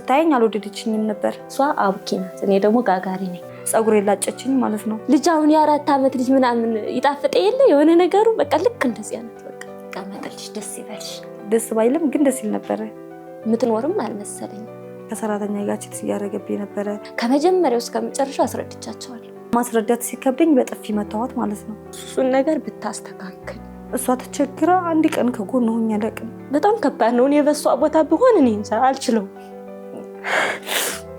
ስታየኝ አልወደደችኝም ነበር። እሷ አቡኪ ናት፣ እኔ ደግሞ ጋጋሪ ነኝ። ጸጉሬ ላጨችኝ ማለት ነው። ልጅ አሁን የ4 ዓመት ልጅ ምናምን ይጣፍጥ የለ የሆነ ነገሩ በቃ ልክ እንደዚህ አይነት በቃ ቀመጠልሽ ደስ ይበልሽ። ደስ ባይልም ግን ደስ ይል ነበር። ምትኖርም አልመሰለኝ። ከሰራተኛ ጋር ችት ያረገብኝ ነበር። ከመጀመሪያው እስከ መጨረሻው አስረድቻቸዋለሁ። ማስረዳት ሲከብደኝ በጥፊ መታወት ማለት ነው። እሱን ነገር ብታስተካክል። እሷ ተቸግራ አንድ ቀን ከጎን ሆኜ አለቅም። በጣም ከባድ ነው። እኔ በሷ ቦታ ብሆን እኔ እንጃ አልችለው።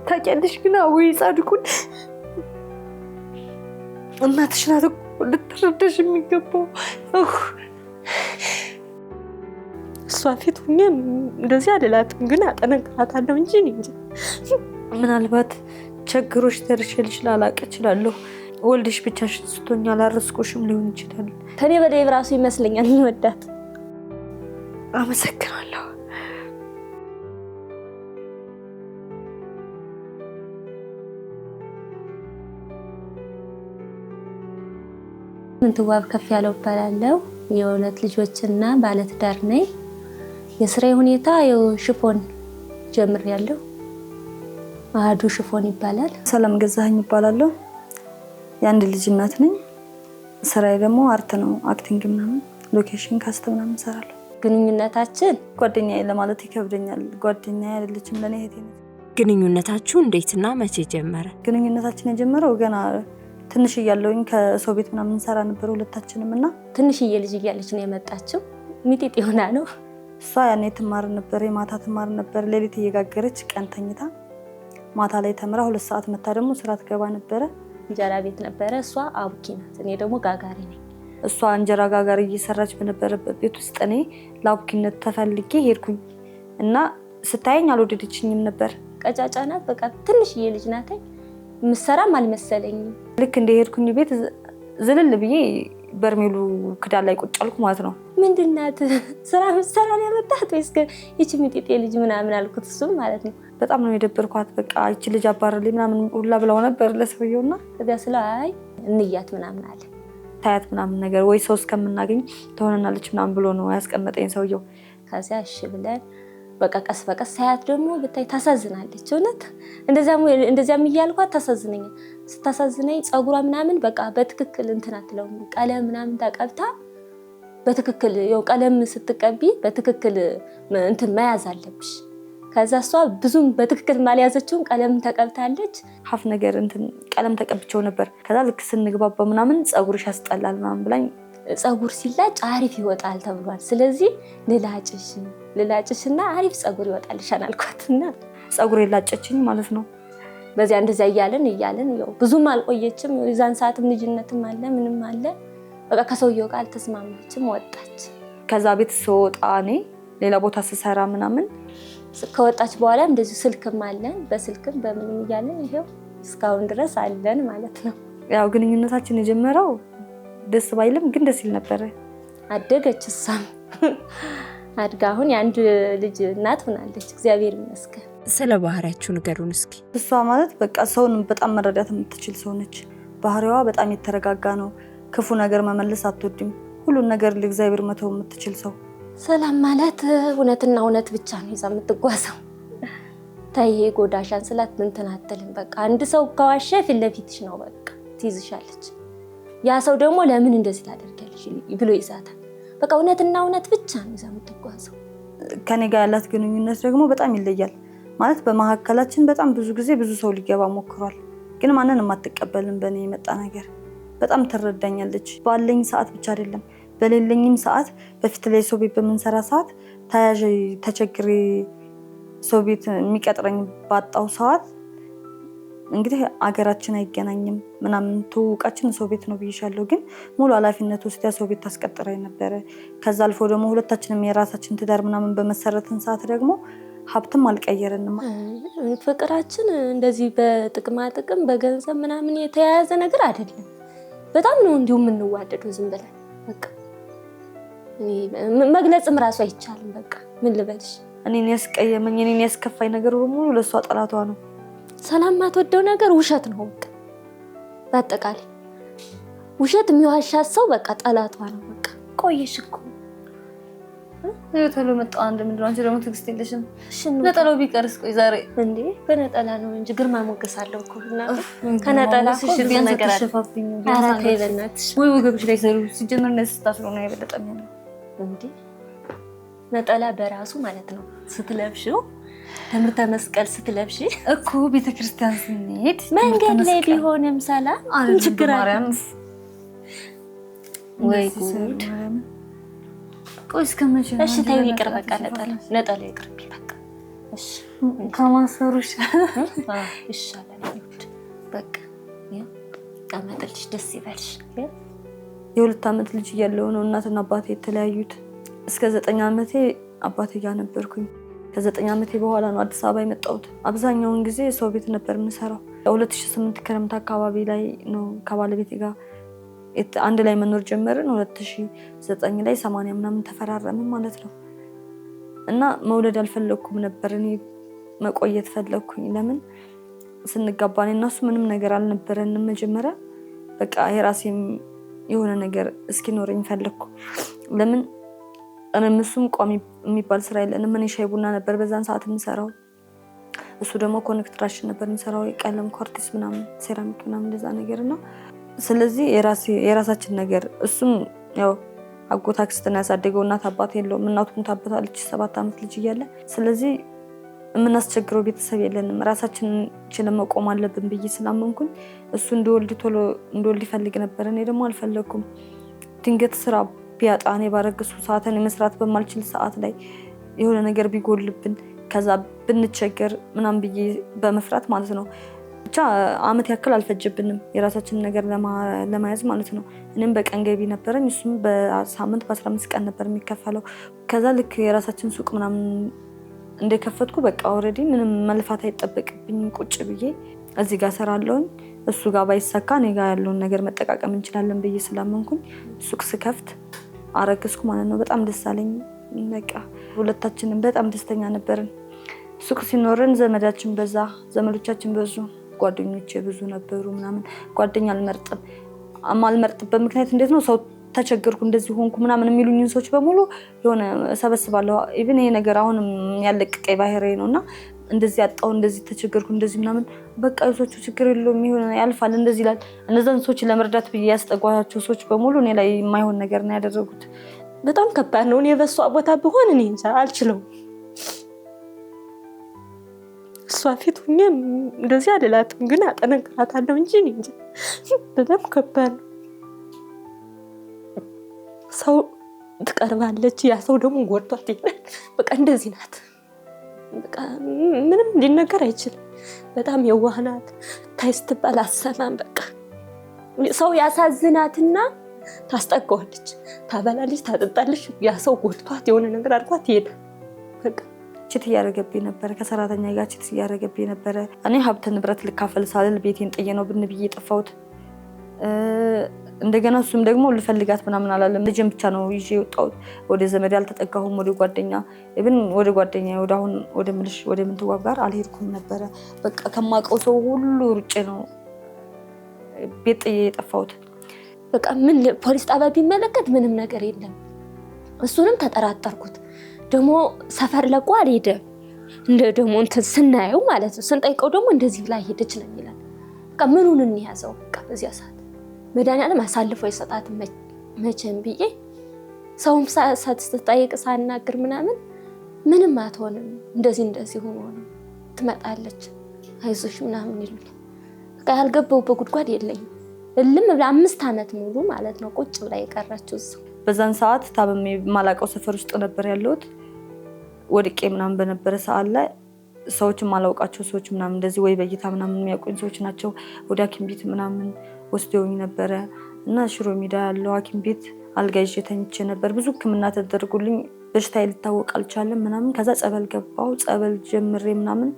ታውቂያለሽ ግን ወይ ጻድቁን እናትሽ ናት እኮ ልትረዳሽ የሚገባው። እሷ ፊት ሆኜ እንደዚህ አልላትም፣ ግን አጠነቅቃታለሁ እንጂ እኔ እንጃ። ምናልባት ቸግሮሽ ደርሼልሽ ላላቅ እችላለሁ። ወልድሽ ብቻሽን ስትሆኝ አላረስኩሽም ሊሆን ይችላል። ከኔ በላይ ራሱ ይመስለኛል የሚወዳት። አመሰግናለሁ። ምንትዋብ ከፍ ያለው እባላለሁ። የሁለት ልጆችና ባለትዳር ነኝ። የስራዬ ሁኔታ ሽፎን ጀምሬያለሁ። አዱ ሽፎን ይባላል። ሰላም ገዛኸኝ ይባላለሁ። የአንድ ልጅ እናት ነኝ። ስራዬ ደግሞ አርት ነው። አክቲንግ ምናምን ሎኬሽን ካስት ምናምን እሰራለሁ። ግንኙነታችን ጓደኛዬ ለማለት ይከብደኛል። ጓደኛዬ አይደለችም ለኔ እህቴ ነች። ግንኙነታችሁ እንዴትና መቼ ጀመረ? ግንኙነታችን የጀመረው ገና ትንሽ እያለሁኝ ከሰው ቤት ምናምን እንሰራ ነበር ሁለታችንም እና ትንሽዬ ልጅ እያለች ነው የመጣችው። ሚጢጥ ይሆና ነው። እሷ ያኔ ትማር ነበር፣ የማታ ትማር ነበር። ሌሊት እየጋገረች ቀን ተኝታ ማታ ላይ ተምራ 2 ሰዓት መታ ደግሞ ስራ ትገባ ነበረ። እንጀራ ቤት ነበረ። እሷ አቡኪ ናት፣ እኔ ደግሞ ጋጋሪ ነኝ። እሷ እንጀራ ጋጋሪ እየሰራች በነበረበት ቤት ውስጥ እኔ ለአቡኪነት ተፈልጌ ሄድኩኝ እና ስታየኝ አልወደደችኝም ነበር። ቀጫጫ ናት፣ በቃ ትንሽዬ ልጅ ናት። ምሰራም አልመሰለኝም። ልክ እንደሄድኩኝ ቤት ዝልል ብዬ በርሜሉ ክዳን ላይ ቁጭ አልኩ ማለት ነው። ምንድናት ስራ ምሰራ ነው ያመጣት ወይስ ይቺ ሚጢጤ ልጅ ምናምን አልኩት። እሱም ማለት ነው በጣም ነው የደበርኳት። በቃ ይቺ ልጅ አባረልኝ ምናምን ሁላ ብለው ነበር ለሰውየውና ከዚያ ስለ አይ እንያት ምናምን አለ። ታያት ምናምን ነገር ወይ ሰው እስከምናገኝ ትሆነናለች ምናምን ብሎ ነው ያስቀመጠኝ ሰውየው። ከዚያ እሺ ብለን በቃ ቀስ በቀስ ሳያት ደግሞ ብታይ ታሳዝናለች። እውነት እንደዚያም እያልኳት ታሳዝነኛል። ስታሳዝነኝ ጸጉሯ ምናምን በቃ በትክክል እንትን አትለውም። ቀለም ምናምን ተቀብታ በትክክል ያው ቀለም ስትቀቢ በትክክል እንትን መያዝ አለብሽ። ከዛ እሷ ብዙም በትክክል ማልያዘችውን ቀለም ተቀብታለች። ሀፍ ነገር እንትን ቀለም ተቀብቸው ነበር። ከዛ ልክ ስንግባባ ምናምን ጸጉርሽ ያስጠላል ምናምን ብላኝ ጸጉር ሲላጭ አሪፍ ይወጣል ተብሏል። ስለዚህ ልላጭሽና አሪፍ ጸጉር ይወጣልሻል አልኳትና ጸጉር የላጨችኝ ማለት ነው። በዚያ እንደዚያ እያለን ያው ብዙም አልቆየችም። የዛን ሰዓትም ልጅነትም አለ ምንም አለ። በቃ ከሰውየው ጋር አልተስማማችም፣ ወጣች። ከዛ ቤት ስወጣ እኔ ሌላ ቦታ ስሰራ ምናምን ከወጣች በኋላ እንደዚህ ስልክም አለን፣ በስልክም በምንም እያለን ይሄው እስካሁን ድረስ አለን ማለት ነው። ያው ግንኙነታችን የጀመረው ደስ ባይልም ግን ደስ ይል ነበር። አደገች እሷም አድጋ አሁን የአንድ ልጅ እናት ሆናለች። እግዚአብሔር ይመስገን። ስለ ባህሪያችሁ ንገሩን እስኪ። እሷ ማለት በቃ ሰውን በጣም መረዳት የምትችል ሰው ነች። ባህሪዋ በጣም የተረጋጋ ነው። ክፉ ነገር መመለስ አትወድም። ሁሉን ነገር ለእግዚአብሔር መተው የምትችል ሰው። ሰላም ማለት እውነትና እውነት ብቻ ነው ይዛ የምትጓዘው። ታዬ ጎዳሻን ስላት እንትን አትልም። በቃ አንድ ሰው ከዋሸ ፊት ለፊትሽ ነው በቃ ትይዝሻለች። ያ ሰው ደግሞ ለምን እንደዚህ ታደርጊያለሽ ብሎ ይዛታል። በቃ እውነትና እውነት ብቻ ነው ይዛ የምትጓዘው። ከኔ ጋር ያላት ግንኙነት ደግሞ በጣም ይለያል። ማለት በመሀከላችን በጣም ብዙ ጊዜ ብዙ ሰው ሊገባ ሞክሯል፣ ግን ማንንም አትቀበልም። በእኔ የመጣ ነገር በጣም ትረዳኛለች። ባለኝ ሰዓት ብቻ አይደለም በሌለኝም ሰዓት። በፊት ላይ ሰው ቤት በምንሰራ ሰዓት ተያዥ ተቸግሬ ሰው ቤት የሚቀጥረኝ ባጣው ሰዓት እንግዲህ አገራችን አይገናኝም ምናምን ትውቃችን ሰው ቤት ነው ብዬሻለሁ፣ ግን ሙሉ ኃላፊነት ወስዳ ሰው ቤት ታስቀጥረኝ ነበረ። ከዛ አልፎ ደግሞ ሁለታችንም የራሳችን ትዳር ምናምን በመሰረትን ሰዓት ደግሞ ሀብትም አልቀየረንም። ፍቅራችን እንደዚህ በጥቅማ ጥቅም በገንዘብ ምናምን የተያያዘ ነገር አይደለም። በጣም ነው እንዲሁ የምንዋደደው ዝም ብለን በቃ መግለጽም ራሱ አይቻልም። በቃ ምን ልበልሽ፣ እኔን ያስቀየመኝ እኔን ያስከፋኝ ነገር በሙሉ ለሷ ጠላቷ ነው። ሰላም ማትወደው ነገር ውሸት ነው። በቃ በአጠቃላይ ውሸት የሚዋሻት ሰው በቃ ጠላቷ ነው። በቃ ቆየሽ እኮ ቶሎ መጣሁ። አንድ ምንድን ነው አንቺ ደግሞ ትዕግስት የለሽም። ሽኑ ነጠላው ቢቀርስ ቆይ ዛሬ እንዴ በነጠላ ነው እንጂ ግርማ ሞገስ አለው እኮ እና ከነጠላ እኮ ብዙ ነገር አለ። ኧረ ተይ በእናትሽ ወይ ወገብሽ ላይ ሰሩ ሲጀምር እነዚህ ስታስሩ ነው የበለጠ ነው እንዴ ነጠላ በራሱ ማለት ነው ስትለብሽው ትምህርተ መስቀል ስትለብሽ እኮ ቤተክርስቲያን ስንሄድ መንገድ ላይ ቢሆንም ሰላም ችግር አለ ወይ ጉድ። ቆይ እስከመቼ ነው? እሺ ተይው ይቅር በቃ ነጠላ ይቅር በቃ እሺ ከማሰሩ ይሻላል በቃ ቀመጥልሽ ደስ ይበልሽ። የ2 ዓመት ልጅ እያለሁ ነው እናትና አባቴ የተለያዩት። እስከ 9 ዓመቴ አባቴ ጋር ነበርኩኝ። ከ9 ዓመቴ በኋላ ነው አዲስ አበባ የመጣሁት። አብዛኛውን ጊዜ ሰው ቤት ነበር የምሰራው። 2008 ክረምት አካባቢ ላይ ነው ከባለቤቴ ጋር አንድ ላይ መኖር ጀመርን። 2009 ላይ 80 ምናምን ተፈራረምን ማለት ነው። እና መውለድ አልፈለኩም ነበር፣ እኔ መቆየት ፈለኩኝ። ለምን ስንጋባ እኔና እሱ ምንም ነገር አልነበረንም መጀመሪያ። በቃ የራሴም የሆነ ነገር እስኪኖረኝ ፈለኩ። ለምን እኔም እሱም ቋሚ የሚባል ስራ የለንም። እኔ ሻይ ቡና ነበር በዛን ሰዓት የምሰራው፣ እሱ ደግሞ ኮንስትራክሽን ነበር የሚሰራው፣ ቀለም ኳርቲስ ምናምን ሴራሚክ ምናምን እንደዛ ነገር ነው። ስለዚህ የራሳችን ነገር እሱም ያው አጎት አክስትን ያሳደገው እናት አባት የለውም። እናቱም ታበታለች 7 ዓመት ልጅ እያለ። ስለዚህ የምናስቸግረው ቤተሰብ የለንም። ራሳችንን ችለን መቆም አለብን ብዬ ስላመንኩኝ እሱ ቶሎ እንድወልድ ይፈልግ ነበር። እኔ ደግሞ አልፈለኩም። ድንገት ስራ ቢያጣ እኔ ባረግሱ ሰዓት እኔ መስራት በማልችል ሰዓት ላይ የሆነ ነገር ቢጎልብን ከዛ ብንቸገር ምናምን ብዬ በመፍራት ማለት ነው። ብቻ አመት ያክል አልፈጀብንም የራሳችንን ነገር ለማያዝ ማለት ነው። እኔም በቀን ገቢ ነበረኝ፣ እሱም በሳምንት በ15 ቀን ነበር የሚከፈለው። ከዛ ልክ የራሳችን ሱቅ ምናምን እንደከፈትኩ በቃ ኦልሬዲ ምንም መልፋት አይጠበቅብኝም። ቁጭ ብዬ እዚህ ጋር ሰራለሁኝ፣ እሱ ጋር ባይሳካ እኔ ጋር ያለውን ነገር መጠቃቀም እንችላለን ብዬ ስላመንኩኝ ሱቅ ስከፍት አረግዝኩ ማለት ነው። በጣም ደስ አለኝ። በቃ ሁለታችንም በጣም ደስተኛ ነበርን። ሱቅ ሲኖረን ዘመዳችን በዛ፣ ዘመዶቻችን በዙ፣ ጓደኞቼ ብዙ ነበሩ ምናምን። ጓደኛ አልመርጥበት ምክንያት እንዴት ነው? ሰው ተቸገርኩ እንደዚህ ሆንኩ ምናምን የሚሉኝን ሰዎች በሙሉ የሆነ ሰበስባለሁ። ኢቭን ይሄ ነገር አሁንም ያለቀቀኝ ባህሪ ነውና እንደዚህ አጣው እንደዚህ ተቸገርኩ እንደዚህ ምናምን በቃ ሰዎቹ ችግር የለውም ይሆነ ያልፋል እንደዚህ ይላል። እነዛን ሰዎች ለመርዳት ብዬ ያስጠጓቸው ሰዎች በሙሉ እኔ ላይ የማይሆን ነገር ነው ያደረጉት። በጣም ከባድ ነው። እኔ በሷ ቦታ ብሆን እኔ እንጃ አልችለውም። እሷ ፊት ሁኜ እንደዚህ አልላትም፣ ግን አጠነክራታለሁ እንጂ እኔ እንጃ በጣም ከባድ ነው። ሰው ትቀርባለች፣ ያ ሰው ደግሞ ጎድቷት ይላል። በቃ እንደዚህ ናት። በቃ ምንም ሊነገር አይችልም። በጣም የዋህ ናት። ታይ ስትባል አትሰማም። በቃ ሰው ያሳዝናትና ታስጠጋዋለች፣ ታበላለች፣ ታጠጣለች። ያ ሰው ጎድቷት የሆነ ነገር አድርጓት ይሄዳል። በቃ ችት እያደረገብኝ ነበረ፣ ከሰራተኛ ጋር ችት እያደረገብኝ ነበረ። እኔ ሀብት ንብረት ልካፈል ሳልል ቤቴን ጥዬ ነው ብን ብዬ የጠፋሁት። እንደገና እሱም ደግሞ ልፈልጋት ምናምን አላለም። ልጅን ብቻ ነው ይዤ የወጣሁት። ወደ ዘመድ አልተጠጋሁም፣ ወደ ጓደኛ ኢቭን ወደ ጓደኛ ወደ ምልሽ ወደ ምንትዋብ ጋር አልሄድኩም ነበረ። በቃ ከማውቀው ሰው ሁሉ ሩጬ ነው ቤት ጥዬ የጠፋሁት። በቃ ምን ፖሊስ ጣቢያ ቢመለከት ምንም ነገር የለም። እሱንም ተጠራጠርኩት። ደግሞ ሰፈር ለቆ አልሄደም። እንደ ደግሞ እንትን ስናየው ማለት ነው ስንጠይቀው ደግሞ እንደዚህ ብላ ሄደች ነው ይላል። በቃ ምኑን እንያዘው? በቃ በዚያ ሰዓት መድኃኒዓለም አሳልፎ የሰጣት መቼም ብዬ ሰውም ስትጠይቅ ሳናግር ምናምን ምንም አትሆንም፣ እንደዚህ ሆኖ ነው ትመጣለች፣ አይዞሽ ምናምን ይሉኛል። በቃ ያልገባሁበት ጉድጓድ የለኝም። እልም ብላ 5 ዓመት ሙሉ ማለት ነው ቁጭ ብላ የቀረችው እሱ። በዛን ሰዓት ታበሜ ማላቀው ሰፈር ውስጥ ነበር ያለሁት። ወድቄ ምናምን በነበረ ሰዓት ላይ ሰዎች ማላውቃቸው ሰዎች ምናምን እንደዚህ ወይ በእይታ ምናምን የሚያውቁኝ ሰዎች ናቸው ወደ ሐኪም ቤት ምናምን ወስደውኝ ነበረ እና ሽሮ ሜዳ ያለው ሐኪም ቤት አልጋ ይዤ ተኝቼ ነበር። ብዙ ሕክምና ተደርጎልኝ በሽታዬ ሊታወቅ አልቻለም ምናምን። ከዛ ጸበል ገባሁ። ጸበል ጀምሬ ምናምን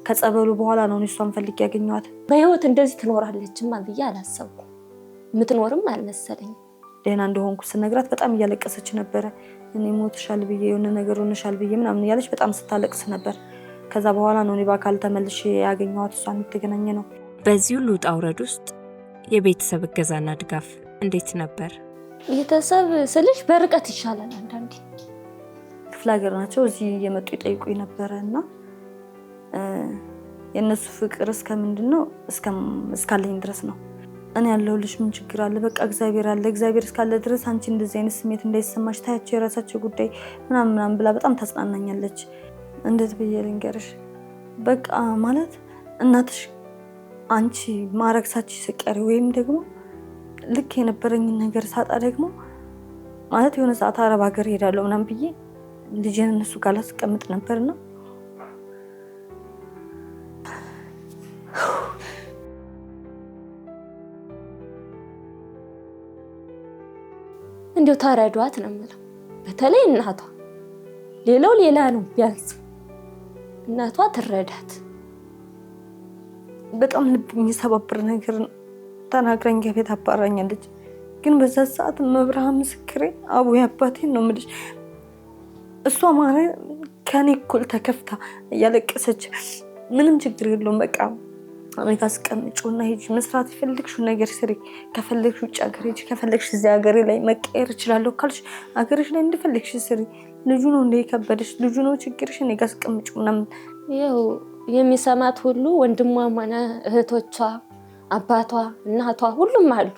ከጸበሉ በኋላ ነው እሷን ፈልጌ ያገኘኋት። በህይወት እንደዚህ ትኖራለችማ ብዬ አላሰብኩም። የምትኖርም አልመሰለኝም። ደህና እንደሆንኩ ስነግራት በጣም እያለቀሰች ነበረ። እኔ ሞትሻል ብዬ የሆነ ነገር ሆነሻል ብዬ ምናምን እያለች በጣም ስታለቅስ ነበር። ከዛ በኋላ ነው እኔ በአካል ተመልሼ ያገኘኋት፣ እሷን የተገናኘ ነው። በዚህ ሁሉ ውጣ ውረድ ውስጥ የቤተሰብ እገዛና ድጋፍ እንዴት ነበር? ቤተሰብ ስልሽ በርቀት ይሻላል። አንዳንዴ ክፍለ ሀገር ናቸው። እዚህ እየመጡ ይጠይቁኝ ነበረ እና የእነሱ ፍቅር እስከምንድነው እስካለኝ ድረስ ነው። እኔ ያለሁልሽ ምን ችግር አለ? በቃ እግዚአብሔር አለ። እግዚአብሔር እስካለ ድረስ አንቺ እንደዚህ አይነት ስሜት እንዳይሰማሽ ታያቸው፣ የራሳቸው ጉዳይ ምናምን ብላ በጣም ታጽናናኛለች። እንዴት ብዬ ልንገርሽ? በቃ ማለት እናትሽ አንቺ ማረግ ሳች ስቀሪ ወይም ደግሞ ልክ የነበረኝን ነገር ሳጣ ደግሞ ማለት የሆነ ሰዓት አረብ ሀገር ሄዳለሁ ምናምን ብዬ ልጄን እነሱ ጋር ላስቀምጥ ነበርና እንዴው ታረዷት ነው የምለው። በተለይ እናቷ፣ ሌላው ሌላ ነው። ቢያንስ እናቷ ትረዳት። በጣም ልብ የሚሰባብር ነገር ተናግረኝ ከቤት አባራኛለች። ግን በዛ ሰዓት መብርሃን ምስክሬ አቡዬ አባቴን ነው የምልሽ፣ እሷ ማለት ከኔ እኩል ተከፍታ እያለቀሰች ምንም ችግር የለውም በቃ አሜሪካ አስቀምጪውና ሂጂ፣ መስራት የፈለግሽው ነገር ስሪ፣ ከፈለግሽ ውጭ ሀገር ሂጂ፣ ከፈለግሽ እዚህ ሀገር ላይ መቀየር እችላለሁ ካልሽ ሀገርሽ ላይ እንደፈለግሽ ስሪ። ልጁ ነው እንደ የከበደሽ፣ ልጁ ነው ችግርሽ፣ እኔ ጋር አስቀምጪው ምናምን። ይኸው የሚሰማት ሁሉ ወንድሟም ሆነ እህቶቿ፣ አባቷ፣ እናቷ ሁሉም አሉ።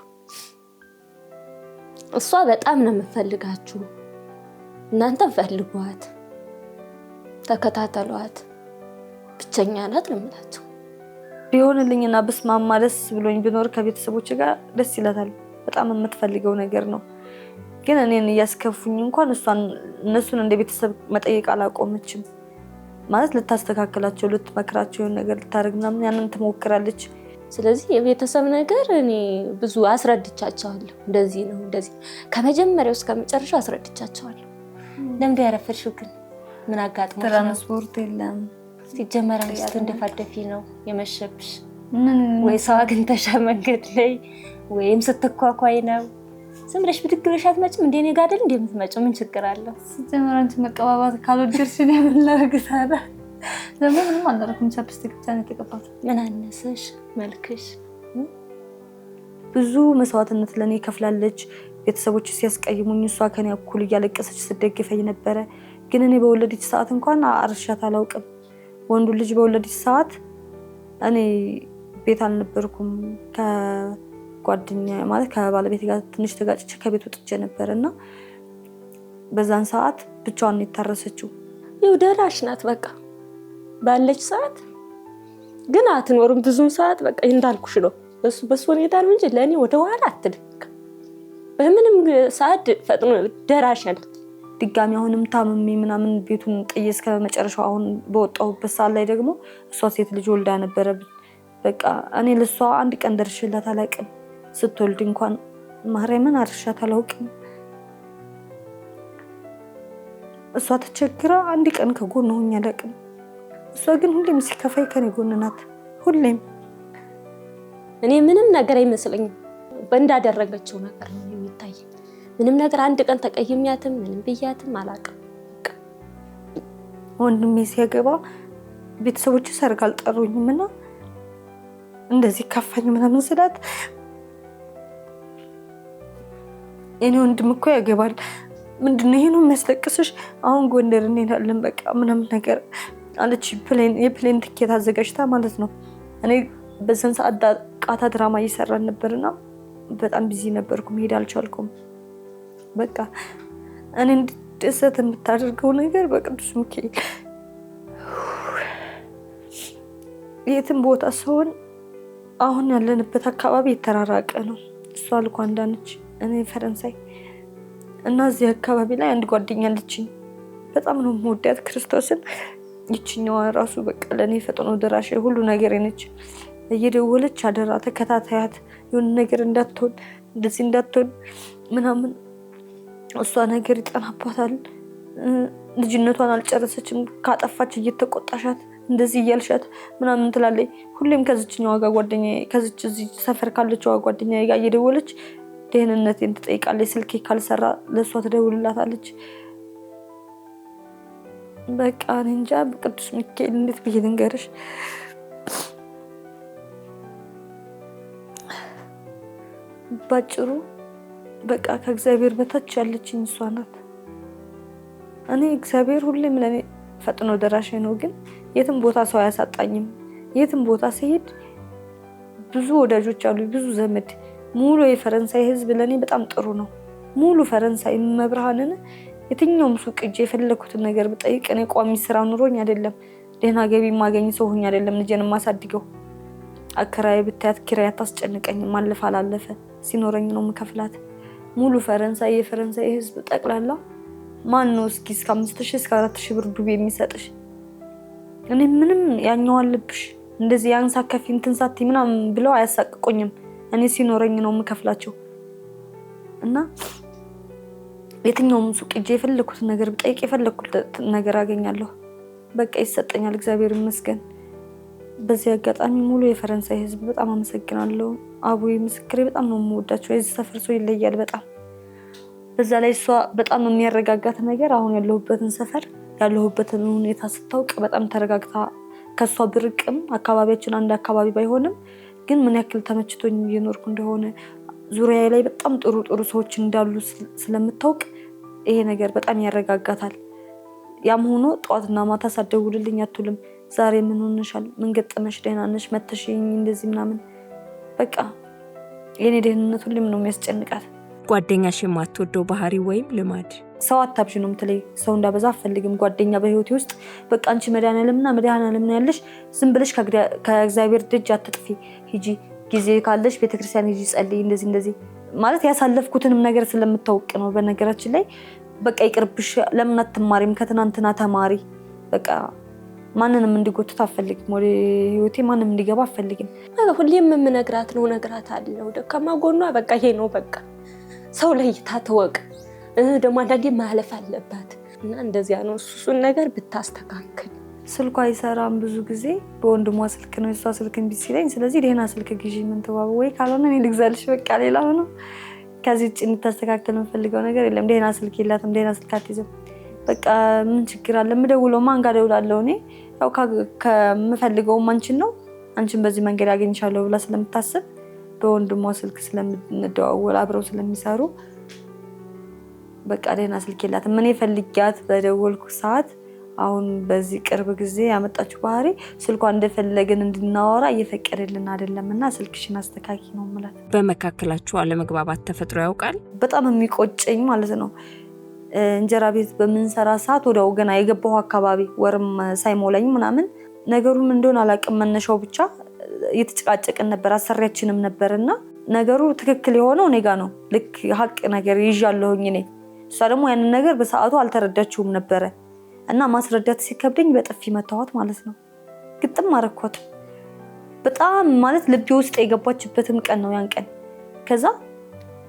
እሷ በጣም ነው የምፈልጋችሁ፣ እናንተ ፈልጓት፣ ተከታተሏት፣ ብቸኛ ናት ነው የምላቸው። ቢሆንልኝና በስማማ ደስ ብሎኝ ብኖር ከቤተሰቦች ጋር ደስ ይላታል። በጣም የምትፈልገው ነገር ነው። ግን እኔን እያስከፉኝ እንኳን እነሱን እንደ ቤተሰብ መጠየቅ አላቆመችም። ማለት ልታስተካክላቸው፣ ልትመክራቸው፣ ነገር ልታደርግ ምናምን ያንን ትሞክራለች። ስለዚህ የቤተሰብ ነገር እኔ ብዙ አስረድቻቸዋለሁ። እንደዚህ ነው እንደዚህ ከመጀመሪያው እስከ መጨረሻው አስረድቻቸዋለሁ። ለምዶ ያረፈርሽው ግን ምን አጋጥሞሽ? ትራንስፖርት የለም ሲጀመር አንስቶ እንደፋደፊ ነው የመሸብሽ ወይ ሰው አግኝተሻ መንገድ ላይ ወይም ስትኳኳይ ነው? ዝም ብለሽ ብድግ ብለሽ አትመጭም? እንደኔ ጋር አይደል እንደምትመጪው? ምን ችግር አለው? ሲጀመር አንቺ መቀባባት ካልወደድሽ ነው የምናረግታለ። ለምን ምንም አላደረኩም፣ ቻፕስቲክ ብቻ ነው የተቀባሁት። ምን አነሰሽ? መልክሽ ብዙ መስዋዕትነት ለኔ ከፍላለች። ቤተሰቦች ሲያስቀይሙኝ እሷ ከኔ እኩል እያለቀሰች ስትደግፈኝ ነበረ። ግን እኔ በወለደች ሰዓት እንኳን አርሻት አላውቅም። ወንዱ ልጅ በወለደች ሰዓት እኔ ቤት አልነበርኩም። ከጓደኛ ማለት ከባለቤት ጋር ትንሽ ተጋጭቼ ከቤት ወጥቼ ነበርና በዛን ሰዓት ብቻዋን ነው የታረሰችው። ይው ደራሽ ናት በቃ ባለች ሰዓት ግን አትኖርም ብዙ ሰዓት በቃ እንዳልኩሽ ነው። በሱ ሁኔታ ነው እንጂ ለኔ ወደ ኋላ አትልክ። በምንም ሰዓት ፈጥኖ ደራሽ ናት። ድጋሚ አሁንም ታምሜ ምናምን ቤቱን ጥዬ እስከ መጨረሻው አሁን በወጣሁበት ሰዓት ላይ ደግሞ እሷ ሴት ልጅ ወልዳ ነበረ። በቃ እኔ ለሷ አንድ ቀን ደርሼላት አላውቅም። ስትወልድ እንኳን ማርያምን አርሻት አላውቅም። እሷ ተቸግራ አንድ ቀን ከጎን ሆኜ አላውቅም። እሷ ግን ሁሌም ሲከፋይ ከኔ ጎን ናት። ሁሌም እኔ ምንም ነገር አይመስለኝም። በእንዳደረገችው ነገር ነው የሚታይ። ምንም ነገር አንድ ቀን ተቀይሚያትም ምንም ብያትም አላውቅም። ወንድሜ ሲያገባ ቤተሰቦች ሰርግ አልጠሩኝምና እንደዚህ ከፋኝ ምናምን ስላት እኔ ወንድም እኮ ያገባል፣ ምንድነው ይሄ ነው የሚያስለቅስሽ? አሁን ጎንደር እንሄዳለን በቃ ምናምን ነገር አለች። የፕሌን ትኬት አዘጋጅታ ማለት ነው። እኔ በዛን ሰዓት ቃታ ድራማ እየሰራን ነበርና በጣም ቢዚ ነበርኩ፣ መሄድ አልቻልኩም። በቃ እኔ እንድደሰት የምታደርገው ነገር በቅዱስ ሚካኤል የትም ቦታ ሰውን አሁን ያለንበት አካባቢ የተራራቀ ነው። እሷ ሉካንዳ ነች፣ እኔ ፈረንሳይ እና እዚህ አካባቢ ላይ አንድ ጓደኛ አለችኝ። በጣም ነው የምወዳት ክርስቶስን። ይችኛዋ ራሱ በቃ ለኔ ፈጥኖ ደራሽ ሁሉ ነገር ነች። እየደወለች አደራ ተከታታያት፣ የሆነ ነገር እንዳትሆን እንደዚህ እንዳትሆን ምናምን። እሷ ነገር ይጠናባታል። ልጅነቷን አልጨረሰችም። ካጠፋች እየተቆጣሻት እንደዚህ እያልሻት ምናምን ትላለች። ሁሌም ከዚችኛዋ ጋር ጓደኛዬ ከዚች እዚህ ሰፈር ካለችዋ ጓደኛዬ ጋር እየደወለች ደህንነቴን ትጠይቃለች። ስልኬ ካልሰራ ለሷ ትደውልላታለች። በቃ እኔ እንጃ በቅዱስ ሚካኤል እንዴት ብዬ ልንገርሽ። ባጭሩ በቃ ከእግዚአብሔር በታች ያለችኝ እሷ ናት። እኔ እግዚአብሔር ሁሌም ለኔ ፈጥኖ ደራሽ ነው። ግን የትም ቦታ ሰው አያሳጣኝም። የትም ቦታ ሲሄድ ብዙ ወዳጆች አሉ፣ ብዙ ዘመድ። ሙሉ የፈረንሳይ ህዝብ ለኔ በጣም ጥሩ ነው። ሙሉ ፈረንሳይ መብርሃንን የትኛውም ሱቅ እጄ የፈለኩትን ነገር ብጠይቅ እኔ ቋሚ ስራ ኑሮኝ አይደለም፣ ደህና ገቢ ማገኝ ሰው ሆኜ አይደለም ልጄን ማሳድገው። አከራይ ብታያት ኪራይ አታስጨንቀኝም። አለፈ አላለፈ ሲኖረኝ ነው የምከፍላት። ሙሉ ፈረንሳይ የፈረንሳይ ህዝብ ጠቅላላ ማን ነው እስኪ እስከ 5000 እስከ 4000 ብር ዱቤ የሚሰጥሽ? እኔ ምንም ያኛው አለብሽ እንደዚህ ያንሳ ከፊ እንትን ሳቲ ምናምን ብለው አያሳቅቁኝም። እኔ ሲኖረኝ ነው የምከፍላቸው። እና የትኛውም ሱቅ እጄ የፈለኩትን ነገር ብጠይቅ የፈለኩትን ነገር አገኛለሁ። በቃ ይሰጠኛል፣ እግዚአብሔር ይመስገን። በዚህ አጋጣሚ ሙሉ የፈረንሳይ ህዝብ በጣም አመሰግናለሁ። አቡዬ ምስክሬ በጣም ነው የምወዳቸው። የዚህ ሰፈር ሰው ይለያል በጣም። በዛ ላይ እሷ በጣም የሚያረጋጋት ነገር አሁን ያለሁበትን ሰፈር ያለሁበትን ሁኔታ ስታውቅ በጣም ተረጋግታ ከሷ ብርቅም አካባቢያችን አንድ አካባቢ ባይሆንም ግን ምን ያክል ተመችቶኝ እየኖርኩ እንደሆነ ዙሪያዬ ላይ በጣም ጥሩ ጥሩ ሰዎች እንዳሉ ስለምታውቅ ይሄ ነገር በጣም ያረጋጋታል። ያም ሆኖ ጧትና ማታ ሳደውልልኝ አትውልም። ዛሬ ምን ሆነሻል? ምን ገጠመሽ? ደህና ነሽ? መተሽኝ እንደዚህ ምናምን። በቃ የኔ ደህንነት ሁሌም ነው የሚያስጨንቃት። ጓደኛሽ የማትወደው ባህሪ ወይም ልማድ? ሰው አታብዥ ነው የምትለኝ። ሰው እንዳበዛ አልፈልግም ጓደኛ በህይወቴ ውስጥ። በቃ አንቺ መድኃኒዓለም ነው ያለሽ፣ ዝም ብለሽ ከእግዚአብሔር ደጅ አትጥፊ፣ ሂጂ፣ ጊዜ ካለሽ ቤተክርስቲያን ሂጂ፣ ጸልይ፣ እንደዚህ ማለት ያሳለፍኩትንም ነገር ስለምታውቅ ነው። በነገራችን ላይ በቃ ይቅርብሽ፣ ለምን አትማሪም? ከትናንትና ተማሪ። በቃ ማንንም እንዲጎትት አልፈልግም፣ ወደ ህይወቴ ማንንም እንዲገባ አልፈልግም። ሁሌም የምነግራት ነው እነግራታለሁ። ደካማ ጎኗ በቃ ይሄ ነው። በቃ ሰው ለይታ ትወቅ። ደግሞ አንዳንዴ ማለፍ አለባት እና እንደዚያ ነው። እሱን ነገር ብታስተካክል። ስልኳ አይሰራም ብዙ ጊዜ በወንድሟ ስልክ ነው፣ እሷ ስልክ እምቢ ሲለኝ፣ ስለዚህ ደህና ስልክ ግዢ ምን ተባቡ ወይ ካልሆነ እኔ ልግዛልሽ በቃ ሌላ ሆኖ ከዚህ ውጭ እንድታስተካክል የምፈልገው ነገር የለም። ደህና ስልክ የላትም፣ ደህና ስልክ አትይዝም። በቃ ምን ችግር አለ? የምደውለው ማን ጋር እደውላለሁ? እኔ ያው ከምፈልገውም አንቺን ነው፣ አንቺን በዚህ መንገድ አገኝሻለሁ ብላ ስለምታስብ በወንድሟ ስልክ ስለምንደዋወል አብረው ስለሚሰሩ በቃ ደህና ስልክ የላትም። እኔ ፈልጊያት በደወልኩ ሰዓት አሁን በዚህ ቅርብ ጊዜ ያመጣችው ባህሪ ስልኳ እንደፈለግን እንድናወራ እየፈቀደልን አይደለምና ስልክሽን አስተካኪ ነው ማለት። በመካከላችሁ አለመግባባት ተፈጥሮ ያውቃል? በጣም የሚቆጨኝ ማለት ነው እንጀራ ቤት በምንሰራ ሰዓት ወዲያው ገና የገባው አካባቢ ወርም ሳይሞላኝ ምናምን ነገሩን እንደሆነ አላውቅም። መነሻው ብቻ እየተጨቃጨቅን ነበር፣ አሰሪያችንም ነበርና ነገሩ ትክክል የሆነው እኔ ጋር ነው። ልክ ሀቅ ነገር ይዣለሁኝ እኔ። እሷ ደግሞ ያንን ነገር በሰዓቱ አልተረዳችውም ነበረ እና ማስረዳት ሲከብደኝ በጥፊ መታወት ማለት ነው። ግጥም አረኳት በጣም ማለት ልቤ ውስጥ የገባችበትም ቀን ነው ያን ቀን። ከዛ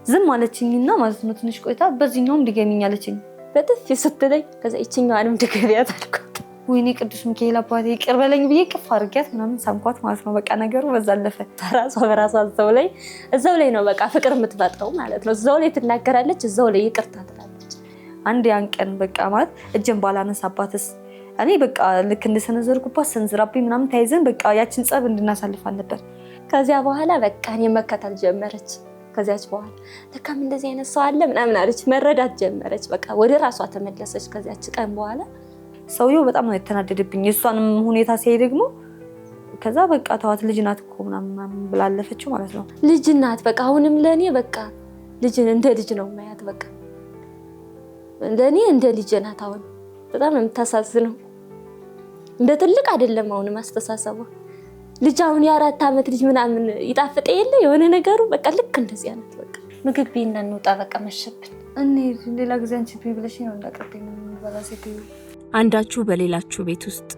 ዝም አለችኝና ማለት ነው ትንሽ ቆይታ በዚህኛውም ድገሚኝ አለችኝ በጥፊ ስትለኝ። ከዛ ይችኛዋንም ድገሚያት አልኳት። ወይኔ ቅዱስ ሚካኤል አባቴ ይቅር በለኝ ብዬ ቅፍ አድርጊያት ምናምን ሳምኳት ማለት ነው። በቃ ነገሩ በዛ አለፈ። በራሷ እዛው ላይ ነው በቃ ፍቅር የምትፈጥረው ማለት ነው። እዛው ላይ ትናገራለች፣ እዛው ላይ ይቅርታ ትላለች። አንድ ያን ቀን በቃ ማለት እጄን ባላነሳባትስ እኔ በቃ ልክ እንደሰነዘርኩባት ሰንዝራብኝ ምናምን ተያይዘን በቃ ያችን ጸብ እንድናሳልፍ ነበር። ከዚያ በኋላ በቃ እኔ መከታተል ጀመረች። ከዚያች በኋላ ለካም እንደዚህ አይነት ሰው አለ ምናምን አለች፣ መረዳት ጀመረች። በቃ ወደ ራሷ ተመለሰች። ከዚያች ቀን በኋላ ሰውየው በጣም ነው የተናደደብኝ፣ የእሷንም ሁኔታ ሲያይ ደግሞ ከዛ በቃ ተዋት ልጅ ናት እኮ ምናምን ብላለፈችው ማለት ነው። ልጅ ናት በቃ አሁንም ለኔ በቃ ልጅ እንደ ልጅ ነው ማያት። በቃ ለኔ እንደ ልጅ ናት። አሁን በጣም ነው የምታሳዝነው። እንደ ትልቅ አይደለም አሁንም አስተሳሰቧ። ልጅ አሁን የ4 ዓመት ልጅ ምናምን ይጣፍጥ የለ የሆነ ነገሩ በቃ ልክ እንደዚህ አይነት በቃ ምግብ ቤና እንውጣ በቃ መሸብን እኔ ሌላ ጊዜ አንቺ ብለሽ ነው እንዳቀርበኝ ነው በራሴ ትዩ። አንዳችሁ በሌላችሁ ቤት ውስጥ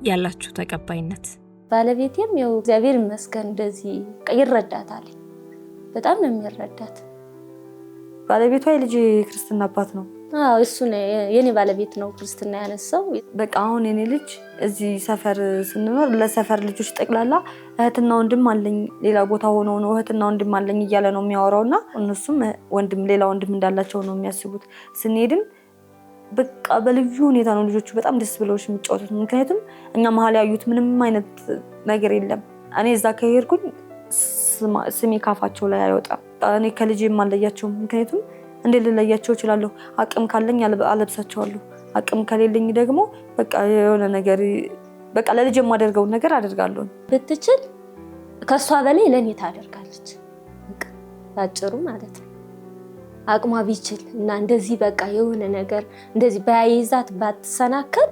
ያላችሁ ተቀባይነት? ባለቤቴም ያው እግዚአብሔር ይመስገን እንደዚህ ይረዳታል። በጣም ነው የሚረዳት። ባለቤቷ የልጅ ክርስትና አባት ነው። አዎ እሱ ነው የኔ ባለቤት ነው ክርስትና ያነሳው። በቃ አሁን የኔ ልጅ እዚህ ሰፈር ስንኖር ለሰፈር ልጆች ጠቅላላ እህትና ወንድም አለኝ ሌላ ቦታ ሆኖ ነው እህትና ወንድም አለኝ እያለ ነው የሚያወራውና እነሱም ሌላ ወንድም እንዳላቸው ነው የሚያስቡት። ስንሄድም በቃ በልዩ ሁኔታ ነው ልጆቹ በጣም ደስ ብለውሽ የሚጫወቱት። ምክንያቱም እኛ መሀል ያዩት ምንም አይነት ነገር የለም። እኔ እዛ ከሄድኩኝ ስሜ ካፋቸው ላይ አይወጣም። እኔ ከልጄ የማለያቸው ምክንያቱም እንዴት ልለያቸው እችላለሁ? አቅም ካለኝ አለብሳቸዋለሁ፣ አቅም ከሌለኝ ደግሞ በቃ የሆነ ነገር በቃ ለልጅ የማደርገውን ነገር አደርጋለሁ። ብትችል ከሷ በላይ ለኔ ታደርጋለች በቃ ባጭሩ ማለት ነው። አቅሟ ቢችል እና እንደዚህ በቃ የሆነ ነገር እንደዚህ ባይዛት ባትሰናከል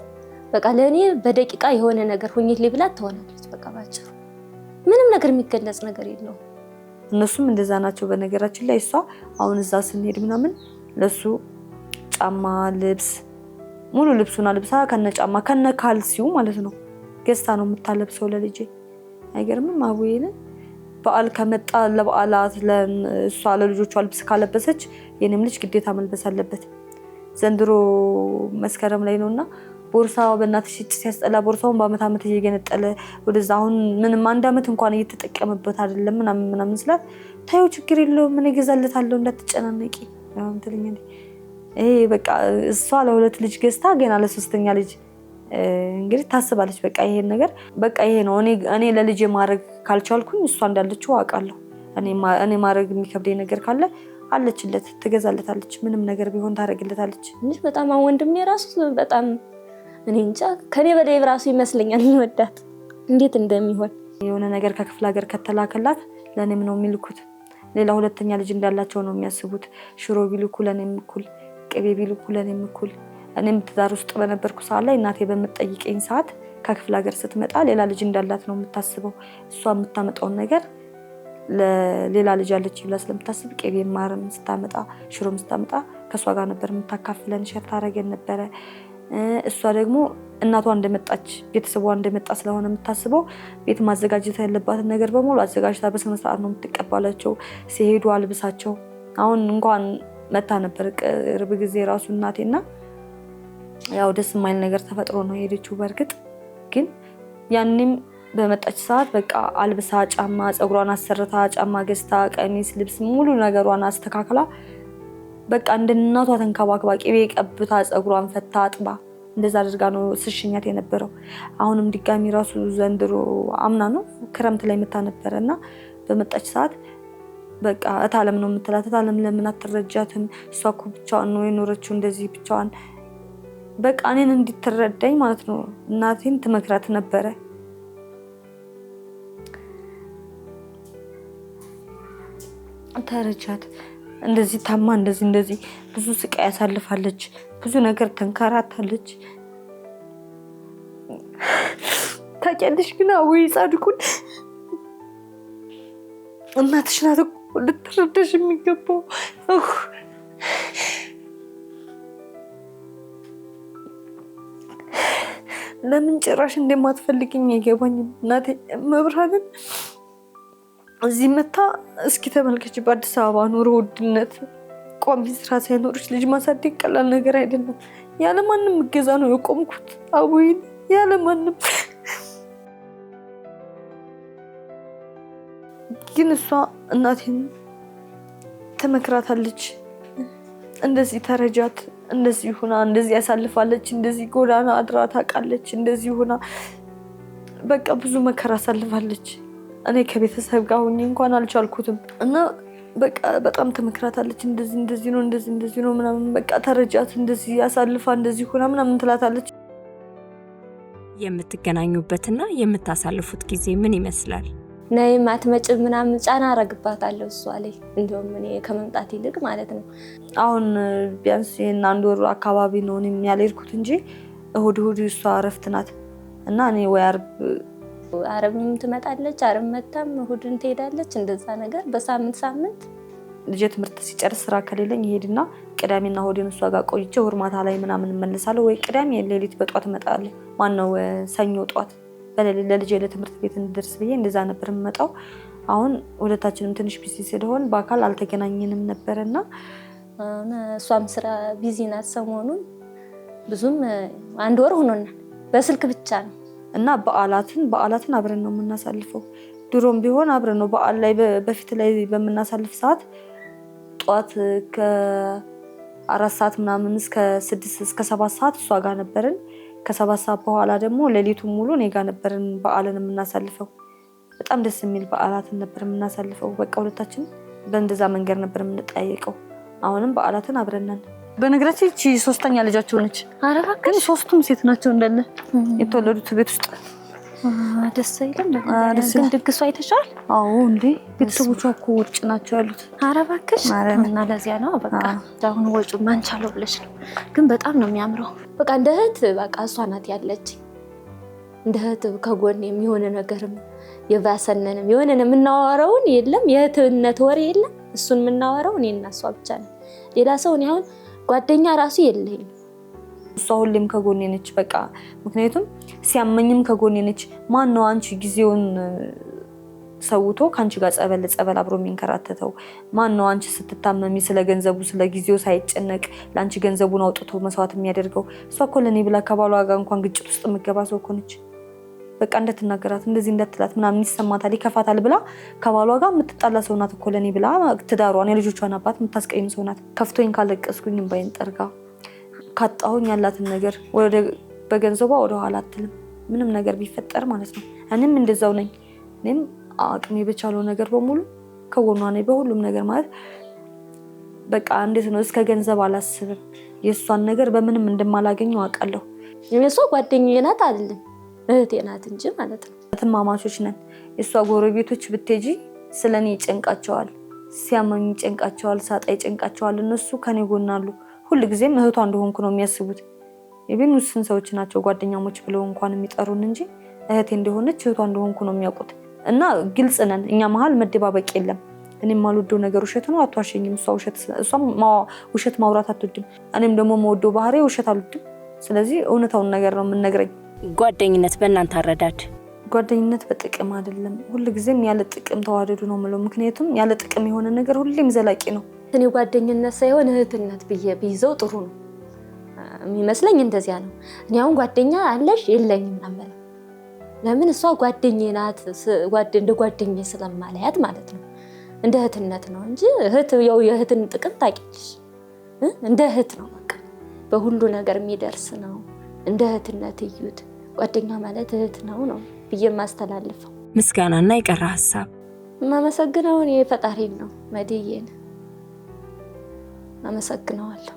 በቃ ለኔ በደቂቃ የሆነ ነገር ሁኝልኝ ብላት ትሆናለች። በቃ ባጭሩ ምንም ነገር የሚገለጽ ነገር የለውም። እነሱም እንደዛ ናቸው። በነገራችን ላይ እሷ አሁን እዛ ስንሄድ ምናምን ለሱ ጫማ፣ ልብስ ሙሉ ልብሱና ልብሳ ከነ ጫማ ከነ ካልሲው ማለት ነው ገዝታ ነው የምታለብሰው ለልጄ። አይገርምም? አቡዬን በዓል ከመጣ ለበዓላት ለእሷ ለልጆቿ ልብስ ካለበሰች የኔም ልጅ ግዴታ መልበስ አለበት። ዘንድሮ መስከረም ላይ ነውና ቦርሳው በእናትሽ ሲያስጠላ ቦርሳውን በአመት አመት እየገነጠለ ወደዛ አሁን ምንም አንድ አመት እንኳን እየተጠቀመበት አይደለም ምናምን ስላት ታዩ ችግር የለውም ምን እገዛለታለሁ እንዳትጨናነቂ ምናምን ትለኛለች። ይሄ በቃ እሷ ለሁለት ልጅ ገዝታ ገና ለሶስተኛ ልጅ እንግዲህ ታስባለች። በቃ ይሄን ነገር በቃ ይሄ ነው እኔ ለልጄ ማድረግ ካልቻልኩኝ እሷ እንዳለችው አውቃለሁ። እኔ ማድረግ የሚከብደኝ ነገር ካለ አለችለት ትገዛለታለች። ምንም ነገር ቢሆን ታደርግለታለች። በጣም ወንድሜ ራሱ በጣም እኔ እንጃ ከኔ በላይ ራሱ ይመስለኛል የሚወዳት እንዴት እንደሚሆን። የሆነ ነገር ከክፍለ ሀገር ከተላከላት ለኔም ነው የሚልኩት። ሌላ ሁለተኛ ልጅ እንዳላቸው ነው የሚያስቡት። ሽሮ ቢልኩ ለኔም እኩል፣ ቅቤ ቢልኩ ለኔም እኩል። እኔም ትዳር ውስጥ በነበርኩ ሰዓት ላይ እናቴ በምትጠይቀኝ ሰዓት ከክፍለ ሀገር ስትመጣ ሌላ ልጅ እንዳላት ነው የምታስበው። እሷ የምታመጣውን ነገር ለሌላ ልጅ አለች ብላ ስለምታስብ ቅቤ ማርም ስታመጣ ሽሮም ስታመጣ ከሷ ጋር ነበር የምታካፍለን፣ ሸር ታረገን ነበረ። እሷ ደግሞ እናቷ እንደመጣች ቤተሰቧ እንደመጣ ስለሆነ የምታስበው ቤት ማዘጋጀት ያለባትን ነገር በሙሉ አዘጋጅታ በስነ ስርዓት ነው የምትቀበላቸው። ሲሄዱ አልብሳቸው። አሁን እንኳን መታ ነበር ቅርብ ጊዜ ራሱ እናቴና ያው ደስ የማይል ነገር ተፈጥሮ ነው የሄደችው። በእርግጥ ግን ያንንም በመጣች ሰዓት በቃ አልብሳ ጫማ ፀጉሯን አሰርታ ጫማ ገዝታ ቀሚስ ልብስ ሙሉ ነገሯን አስተካክላ በቃ እንደ እናቷ ተንከባክባ ቅቤ ቀብታ ፀጉሯን ፈታ አጥባ እንደዛ አድርጋ ነው ስሽኛት የነበረው። አሁንም ድጋሚ ራሱ ዘንድሮ አምና ነው ክረምት ላይ መታ ነበርና በመጣች ሰዓት በቃ እታለም ነው የምትላት። እታለም ለምን አትረጃትም? እሷ እኮ ብቻዋን ነው የኖረችው እንደዚህ ብቻዋን በቃ እኔን እንድትረዳኝ ማለት ነው እናቴን ትመክራት ነበረ። ተረጃት እንደዚህ ታማ እንደዚህ ብዙ ስቃይ ያሳልፋለች፣ ብዙ ነገር ተንከራታለች። ታውቂያለሽ ግን አውይ ጻድቁን እናትሽ ናት እኮ ልትረዳሽ የሚገባው። ለምን ጭራሽ እንደማትፈልግኝ አይገባኝም እናቴ መብራንን እዚህ መታ እስኪ ተመልከች። በአዲስ አበባ ኑሮ ውድነት ቋሚ ስራ ሳይኖርሽ ልጅ ማሳደግ ቀላል ነገር አይደለም። ያለማንም እገዛ ነው የቆምኩት አቡዬን ያለማንም። ግን እሷ እናቴን ተመክራታለች። እንደዚህ ተረጃት፣ እንደዚህ ሆና እንደዚህ ያሳልፋለች፣ እንደዚህ ጎዳና አድራ ታውቃለች፣ እንደዚህ ሆና በቃ ብዙ መከራ አሳልፋለች። እኔ ከቤተሰብ ጋር ሆኜ እንኳን አልቻልኩትም እና በቃ በጣም ተመክራታለች። እንደዚህ ነው ምናምን በቃ ተረጃት፣ እንደዚህ ያሳልፋ እንደዚህ ሆና ምናምን ትላታለች። የምትገናኙበትና የምታሳልፉት ጊዜ ምን ይመስላል? ነይ ማትመጭ ምናምን ጫና አረግባታለሁ እሷ ላይ እንደውም እኔ ከመምጣት ይልቅ ማለት ነው። አሁን ቢያንስ አንድ ወር አካባቢ ነው እኔም ያልሄድኩት እንጂ እሁድ እሷ እረፍት ናት እና እኔ ወይ አረብም ትመጣለች፣ አረብ መጣም እሁድን ትሄዳለች። እንደዛ ነገር በሳምንት ልጅ ትምህርት ሲጨርስ ስራ ከሌለኝ ይሄድና ቅዳሜና እሁድን እሷ ጋር ቆይቼ ወር ማታ ላይ ምናምን እመለሳለሁ። ወይ ቅዳሜ ሌሊት በጧት እመጣለሁ። ማነው ሰኞ ጧት በሌሊት ለልጅ ለትምህርት ቤት እንድደርስ ብዬ እንደዛ ነበር የምመጣው። አሁን ሁለታችንም ትንሽ ቢዚ ስለሆን በአካል አልተገናኘንም ነበርና እሷም ስራ ቢዚ ናት ሰሞኑን። ብዙም አንድ ወር ሆኖናል በስልክ ብቻ ነው እና በዓላትን አብረን ነው የምናሳልፈው። ድሮም ቢሆን አብረን ነው በዓል ላይ በፊት ላይ በምናሳልፍ ሰዓት ጧት ከ4 ሰዓት ምናምን እስከ 6 እስከ 7 ሰዓት እሷ ጋር ነበርን። ከ7 ሰዓት በኋላ ደግሞ ሌሊቱን ሙሉ እኔ ጋር ነበርን በዓልን የምናሳልፈው። በጣም ደስ የሚል በዓላትን ነበር የምናሳልፈው። በቃ ሁለታችን በእንደዛ መንገድ ነበር የምንጠያየቀው። አሁንም በዓላትን አብረን ነን። በነገራችን እቺ ሶስተኛ ልጃቸው ነች። ኧረ ግን ሶስቱም ሴት ናቸው እንዳለ የተወለዱት ቤት ውስጥ። ደስ አይልም? ግን ድግሱ አይተሻል? አዎ እንዴ ቤተሰቦቿ እኮ ውጭ ናቸው ያሉት። ኧረ እባክሽ እና ለዚያ ነው በቃ አሁን ወጪ ማንቻለው ብለሽ ነው። ግን በጣም ነው የሚያምረው። በቃ እንደ እህት በቃ እሷ ናት ያለች እንደ እህት ከጎን የሚሆነ ነገርም የባሰነንም የሆነ የምናወራውን የለም የእህትነት ወሬ የለም። እሱን የምናወራው እኔና እሷ ብቻ ነን። ሌላ ሰው እኔ አሁን ጓደኛ ራሱ የለኝም። እሷ ሁሌም ከጎኔ ነች በቃ። ምክንያቱም ሲያመኝም ከጎኔ ነች። ማን ነው አንቺ ጊዜውን ሰውቶ ካንቺ ጋር ጸበል አብሮ የሚንከራተተው? ማን ነው አንቺ ስትታመሚ ስለ ገንዘቡ ስለ ጊዜው ሳይጨነቅ ላንቺ ገንዘቡን አውጥቶ መስዋዕት የሚያደርገው? እሷ እኮ ለኔ ብላ ከባሏ ጋር እንኳን ግጭት ውስጥ የምትገባ ሰው እኮ ነች። በቃ እንደትናገራት እንደዚህ እንደትላት ምናምን ይሰማታል ይከፋታል ብላ ከባሏ ጋር የምትጣላ ሰው ናት እኮ ለኔ ብላ ትዳሯን የልጆቿን አባት የምታስቀይም ሰው ናት። ከፍቶኝ ካለቀስኩኝ እንባዬን ጠርጋ ካጣሁኝ ያላትን ነገር በገንዘቧ ወደ ኋላ አትልም። ምንም ነገር ቢፈጠር ማለት ነው። እኔም እንደዛው ነኝ። እኔም አቅሜ በቻለው ነገር በሙሉ ከጎኗ ነኝ በሁሉም ነገር ማለት በቃ እንዴት ነው እስከ ገንዘብ አላስብም። የእሷን ነገር በምንም እንደማላገኘው አውቃለሁ። የእሷ ጓደኛዬ ናት አይደለም እህቴ ናት እንጂ ማለት ነው። እህትማማቾች ነን። የእሷ ጎረቤቶች ብትሄጂ ስለኔ ይጨንቃቸዋል፣ ሲያመኝ ይጨንቃቸዋል፣ ሳጣ ይጨንቃቸዋል። እነሱ ከኔ ጎን አሉ። ሁልጊዜም እህቷ እንደሆንኩ ነው የሚያስቡት። ኢቭን ውስን ሰዎች ናቸው ጓደኛሞች ብለው እንኳን የሚጠሩን እንጂ እህቴ እንደሆነች እህቷ እንደሆንኩ ነው የሚያውቁት። እና ግልጽ ነን። እኛ መሀል መደባበቅ የለም። እኔም የማልወደው ነገር ውሸት ነው፣ አትዋሸኝም። እሷም ውሸት ማውራት አትወድም። እኔም ደግሞ የምወደው ባህሪ ውሸት አልወድም። ስለዚህ እውነታውን ነገር ነው የምንነግረኝ። ጓደኝነት በእናንተ አረዳድ? ጓደኝነት በጥቅም አይደለም። ሁልጊዜም ያለ ጥቅም ተዋደዱ ነው የምለው። ምክንያቱም ያለ ጥቅም የሆነ ነገር ሁሌም ዘላቂ ነው። እኔ ጓደኝነት ሳይሆን እህትነት ብዬ ቢይዘው ጥሩ ነው የሚመስለኝ። እንደዚያ ነው። እኔ አሁን ጓደኛ አለሽ የለኝም ነበር። ለምን እሷ ጓደኛዬ ናት፣ እንደ ጓደኛዬ ስለማላያት ማለት ነው። እንደ እህትነት ነው እንጂ እህት ያው የእህትን ጥቅም ታውቂያለሽ። እንደ እህት ነው በቃ በሁሉ ነገር የሚደርስ ነው። እንደ እህትነት እዩት። ጓደኛ ማለት እህት ነው ብዬ ማስተላልፈው። ምስጋናና የቀረ ሐሳብ? ማመሰግነው እኔ ፈጣሪን ነው መድዬን አመሰግነዋለሁ።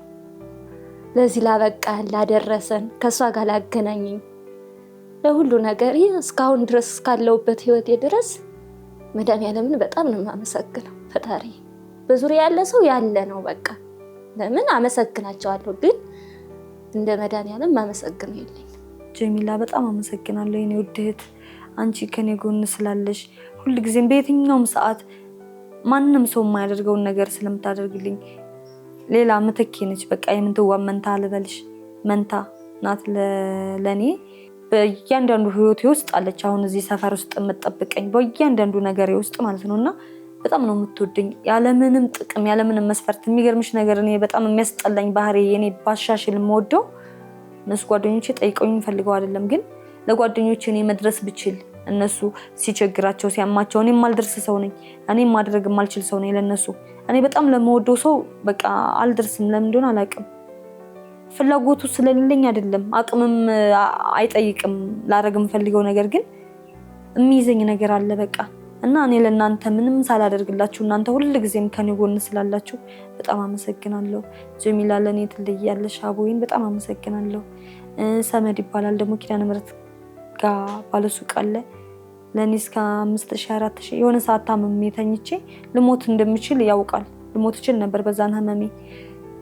ለዚህ ላበቃን ላደረሰን ከሷ ጋር ላገናኘኝ ለሁሉ ነገር እስካሁን ድረስ እስካለውበት ህይወቴ ድረስ መድኃኒዓለምን በጣም ነው የማመሰግነው። ፈጣሪ በዙሪያ ያለ ሰው ያለ ነው በቃ። ለምን አመሰግናቸዋለሁ፣ ግን እንደ መድኃኒዓለም ማመሰግነው የለኝም። ጀሚላ በጣም አመሰግናለሁ የኔ ውድ እህት። አንቺ ከኔ ጎን ስላለሽ ሁልጊዜም በየትኛውም ሰዓት ማንንም ሰው የማያደርገውን ነገር ስለምታደርግልኝ ሌላ ምትኬ ነች። በቃ የምንትዋ መንታ ልበልሽ፣ መንታ ናት ለኔ። በእያንዳንዱ ህይወቴ ውስጥ አለች። አሁን እዚህ ሰፈር ውስጥ የምትጠብቀኝ በእያንዳንዱ ነገሬ ውስጥ ማለት ነውና በጣም ነው የምትወደኝ ያለምንም ጥቅም ያለምንም መስፈርት። የሚገርምሽ ነገር እኔ በጣም የሚያስጠላኝ ባህሪ የኔ ባሻሽል የምወደው እነሱ ጓደኞቼ ጠይቀውኝ ፈልገው አይደለም፣ ግን ለጓደኞቼ እኔ መድረስ ብችል እነሱ ሲቸግራቸው ሲያማቸው እኔ ማልደርስ ሰው ነኝ። እኔ ማድረግ ማልችል ሰው ነኝ ለነሱ። እኔ በጣም ለመወደው ሰው በቃ አልደርስም። ለምን እንደሆነ አላውቅም። ፍላጎቱ ስለሌለኝ አይደለም፣ አቅምም አይጠይቅም ላረግም ፈልገው ነገር ግን የሚይዘኝ ነገር አለ በቃ። እና እኔ ለእናንተ ምንም ሳላደርግላችሁ እናንተ ሁልጊዜም ከኔ ጎን ስላላችሁ በጣም አመሰግናለሁ። ጀሚላ ለኔ ትለያለሽ። አቦይን በጣም አመሰግናለሁ። ሰመድ ይባላል ደግሞ ኪዳነ ምህረት ጋር ባለሱቅ አለ። ለኔ እስከ 5000 4000 የሆነ ሰዓት ታምሜ ተኝቼ ልሞት እንደምችል ያውቃል። ልሞት እችል ነበር በዛን ህመሜ፣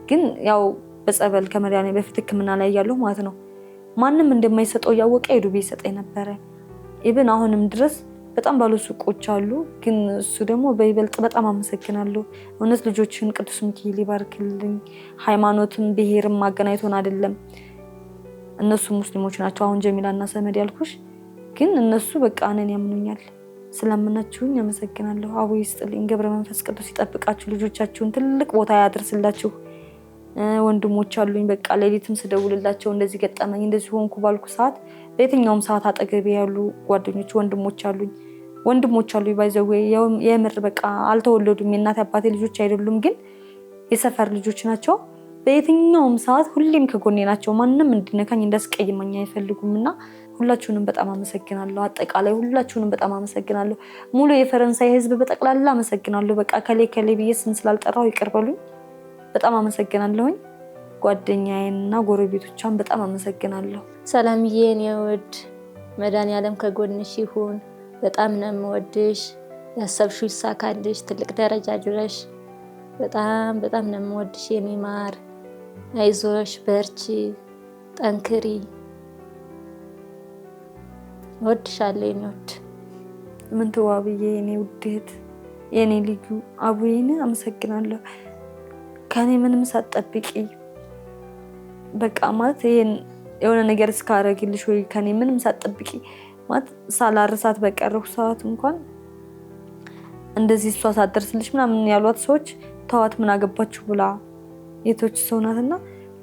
ግን ያው በጸበል ከመድኃኒዓለም በፊት ህክምና ላይ ያለው ማለት ነው ማንም እንደማይሰጠው ያወቀ ሄዱ ይሰጠኝ ነበር። ኢቭን አሁንም ድረስ በጣም ባለሱቆች አሉ፣ ግን እሱ ደግሞ በይበልጥ በጣም አመሰግናለሁ። እውነት ልጆችን ቅዱስ ሚካኤል ይባርክልኝ። ሃይማኖትም ብሔርም ማገናኝቶን አይደለም። እነሱ ሙስሊሞች ናቸው አሁን ጀሚላና ሰመድ ያልኩሽ፣ ግን እነሱ በቃ እኔን ያምኑኛል። ስለምናችሁኝ አመሰግናለሁ። አቦ ይስጥልኝ። ገብረ መንፈስ ቅዱስ ይጠብቃችሁ። ልጆቻችሁን ትልቅ ቦታ ያድርስላችሁ። ወንድሞች አሉኝ በቃ ሌሊትም ስደውልላቸው እንደዚህ ገጠመኝ እንደዚህ ሆንኩ ባልኩ ሰዓት በየትኛውም ሰዓት አጠገቤ ያሉ ጓደኞች ወንድሞች አሉኝ ባይዘው የምር በቃ አልተወለዱም። የእናት አባቴ ልጆች አይደሉም፣ ግን የሰፈር ልጆች ናቸው። በየትኛውም ሰዓት ሁሌም ከጎኔ ናቸው። ማንንም እንድነካኝ እንዳስቀይመኝ አይፈልጉምና ሁላችሁንም በጣም አመሰግናለሁ። አጠቃላይ ሁላችሁንም በጣም አመሰግናለሁ። ሙሉ የፈረንሳይ ህዝብ በጠቅላላ አመሰግናለሁ። በቃ ከሌ ብዬ ስም ስላልጠራው ይቅር በሉኝ። በጣም አመሰግናለሁኝ። ጓደኛዬንና ጎረቤቶቿን በጣም አመሰግናለሁ። ሰላምዬ የኔ ውድ መድኃኒዓለም ከጎንሽ ይሁን። በጣም ነው የምወድሽ። ያሰብሽው ይሳካልሽ፣ ትልቅ ደረጃ ድረሽ። በጣም በጣም ነው የምወድሽ የኔ ማር። አይዞሽ፣ በርቺ፣ ጠንክሪ። እወድሻለሁ የኔ ውድ። ምንትዋብዬ የኔ ውድት የኔ ልዩ አቡዬን አመሰግናለሁ። ከኔ ምንም ሳትጠብቂ በቃ ማለት ይሄን የሆነ ነገር እስካረግልሽ ወይ ከኔ ምንም ሳትጠብቂ ማለት ሳላርሳት በቀረው ሰዓት እንኳን እንደዚህ እሷ ሳትደርስልሽ ምናምን ያሏት ሰዎች ተዋት ምን አገባችሁ ብላ የቶች ሰው ናትና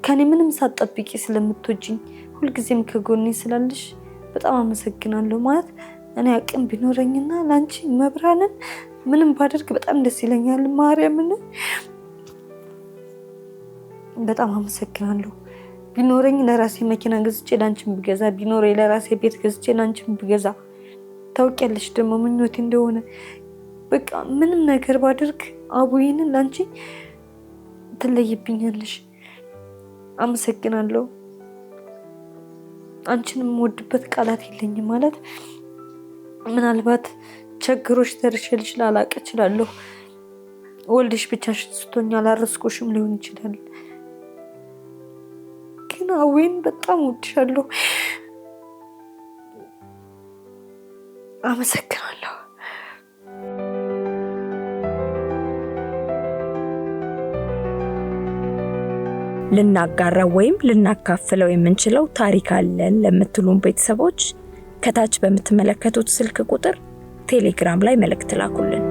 ከኔ ምንም ሳትጠብቂ ስለምትወጂኝ ሁልጊዜም ከጎኔ ስላለሽ በጣም አመሰግናለሁ። ማለት እኔ አቅም ቢኖረኝና ላንቺ መብራንን ምንም ባደርግ በጣም ደስ ይለኛል። ማርያምን በጣም አመሰግናለሁ። ቢኖረኝ ለራሴ መኪና ገዝቼ ላንቺም ብገዛ፣ ቢኖረኝ ለራሴ ቤት ገዝቼ ላንቺም ብገዛ። ታውቂያለሽ ደግሞ ምኞቴ እንደሆነ በቃ ምንም ነገር ባደርግ አቡዬን ላንቺ ትለይብኛለሽ። አመሰግናለሁ። አንቺንም ወድበት ቃላት የለኝም። ማለት ምናልባት ቸግሮሽ ደርሼልሽ ላላቅ እችላለሁ። ወልድሽ ብቻሽን ስትሆኝ አላረስኩሽም ሊሆን ይችላል። ግን አቡዬን በጣም ወድሻለሁ። አመሰግናለሁ። ልናጋራው ወይም ልናካፍለው የምንችለው ታሪክ አለን ለምትሉን ቤተሰቦች ከታች በምትመለከቱት ስልክ ቁጥር ቴሌግራም ላይ መልእክት ላኩልን።